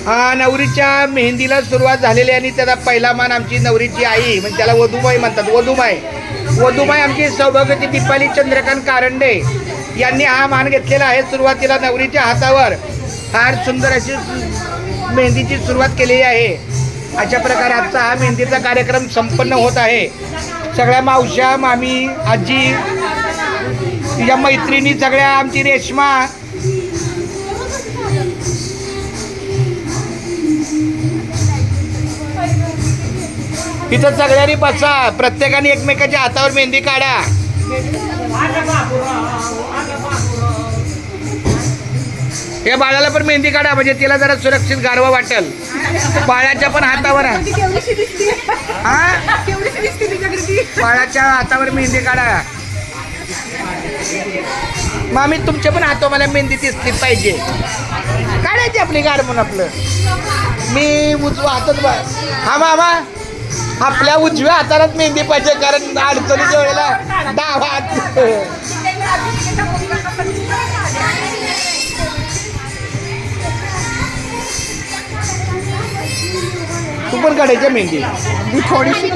नवरीच्या मेहंदीला सुरुवात झालेली आणि त्याचा पहिला मान आमची नवरीची आई म्हणजे त्याला वधूबाई म्हणतात. वधूबाई आमची सौभाग्यवती दीपाली चंद्रकांत कारंडे यांनी हा मान घेतलेला आहे. सुरुवातीला नवरीच्या हातावर फार सुंदर अशी मेहंदीची सुरुवात केलेली आहे. अशा प्रकारे आजचा हा मेहंदीचा कार्यक्रम संपन्न होत आहे. सगळ्या मावश्या, मामी, आजी, तिच्या मैत्रिणी, सगळ्या आमची रेश्मा, इथं सगळ्यांनी बसा, प्रत्येकाने एकमेकाच्या हातावर मेहंदी काढा. या बाळाला पण मेहंदी काढा म्हणजे तिला जरा सुरक्षित गारवा वाटेल. बाळाच्या पण हातावर बाळाच्या हातावर मेहंदी काढा. मामी तुमच्या पण हातावर मला मेहंदी दिसली पाहिजे. काढायची आपली गार म्हणून आपलं. मी उजवा हातात हा मामा आपल्या उजव्या हातालाच मेहंदी पाहिजे कारण अडचणीच्या वेळेला डावा हात. तू पण काढायच्या मेहंदी थोडीशी.